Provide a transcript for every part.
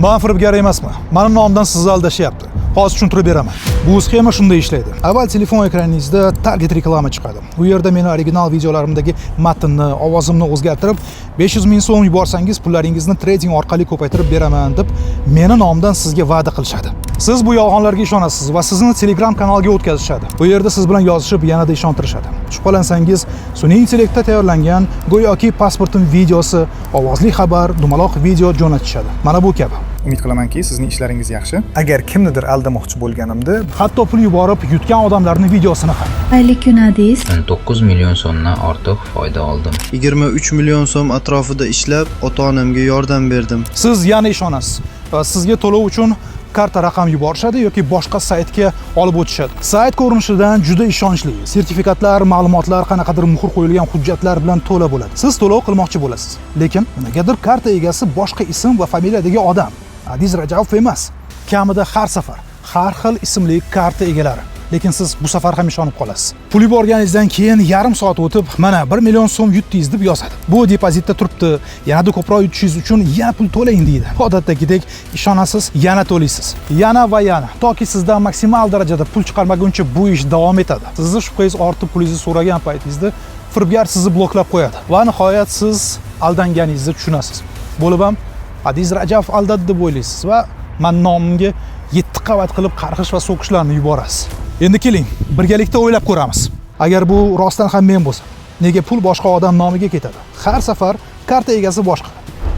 Men firibgar emasman. Meni nomimdan sizni aldashyapti. Hozir tushuntirib beraman. Bu sxema shunday ishlaydi. Avval telefon ekraningizda target reklama chiqadi. Bu yerda meni original videolarimdagi matnni, ovozimni o'zgartirib, 500 ming so'm yuborsangiz pullaringizni trading orqali ko'paytirib beraman deb meni nomimdan sizga va'da qilishadi. Siz bu yolg'onlarga ishonasiz va sizni Telegram kanaliga o'tkazishadi. Bu yerda siz bilan yozishib, yanada ishontirishadi. Shubhalansangiz, sun'iy intellektda tayyorlangan go'yoki pasportim videosi, ovozli xabar, dumaloq video jo'natishadi. Mana bu kabi. Umid qilamanki, sizning ishlaringiz yaxshi. Agar kimnidir aldamoqchi bo'lganimda, hatto pul yuborib yutgan odamlarning videosini ham. Xayrli kun Adiz. 9 million so'mdan ortiq foyda oldim. 23 million so'm atrofida ishlab, ota-onamga yordam berdim. Siz yana ishonasiz. Sizga to'lov uchun karta raqam yuborishadi yoki boshqa saytga olib o'tishadi. Sayt ko'rinishidan juda ishonchli. Sertifikatlar, ma'lumotlar, qanaqadir muhr qo'yilgan hujjatlar bilan to'la bo'ladi. Siz to'lov qilmoqchi bo'lasiz. Lekin nimagadir karta egasi boshqa ism va familiyadagi odam. Adiz Rajabov emas. Kamida har safar har xil ismli karta egalari. Lekin siz bu safar ham ishonib qolasiz. Pul yuborganingizdan keyin yarim soat o'tib, mana 1 million so'm yutdingiz deb yozadi. Bu depozitda turibdi. Yanada ko'proq yutishingiz uchun yana pul to'lang deydi. Odatdagidek ishonasiz, yana to'laysiz. Yana va yana, toki sizdan maksimal darajada pul chiqarmaguncha bu ish davom etadi. Sizni shubhangiz ortib pulingizni so'ragan paytingizda firibgar sizni bloklab qo'yadi. Va nihoyat siz aldanganingizni tushunasiz. Bo'lib ham Adiz Rajabov aldadi deb o'ylaysiz va men nomimga 7 qavat qilib qarg'ish va so'qishlarni yuborasiz. Endi keling, birgalikda o'ylab ko'ramiz. Agar bu rostdan ham men bo'lsam, nega pul boshqa odam nomiga ketadi? Har safar karta egasi boshqa.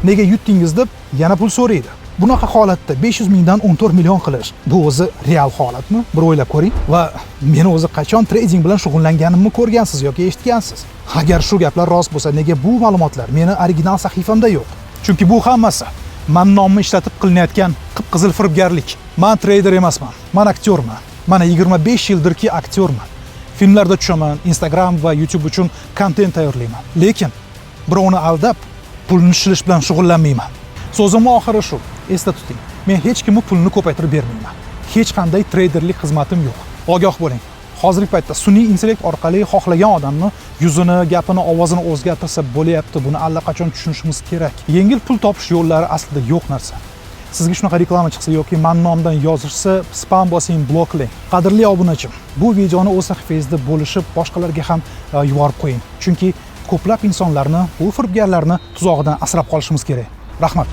Nega yutdingiz deb yana pul so'raydi? Bunaqa holatda 500 mingdan 14 million qilish, bu o'zi real holatmi? Bir o'ylab ko'ring. Va meni o'zi qachon trading bilan shug'ullanganimni ko'rgansiz yoki eshitgansiz? Agar shu gaplar rost bo'lsa, nega bu ma'lumotlar meni original sahifamda yo'q? Chunki bu hammasi men nomimni ishlatib qilinayotgan qip-qizil firibgarlik. Men trader emasman. Men aktyorman. Mana 25 yildirki aktyorman. Filmlarda tushaman, Instagram va YouTube uchun kontent tayyorlayman. Lekin birovni aldab, pulni shilish bilan shug'ullanmayman. So'zimning oxiri shu. Esda tuting. Men hech kimni pulni ko'paytirib bermayman. Hech qanday treyderlik xizmatim yo'q. Ogoh bo'ling. Hozirgi paytda sun'iy intellekt orqali xohlagan odamni yuzini, gapini, ovozini o'zgartirsa bo'layapti. Buni allaqachon tushunishimiz kerak. Yengil pul topish yo'llari aslida yo'q narsa. Sizga shunaqa reklama chiqsa yoki men nomimdan yozishsa, spam bosing, bloklang. Qadrli obunachim, bu videoni o'z sahifangizda bo'lishib, boshqalarga ham yuborib qo'ying. Chunki ko'plab insonlarni, bu firibgarlarni tuzog'idan asrab qolishimiz kerak. Rahmat.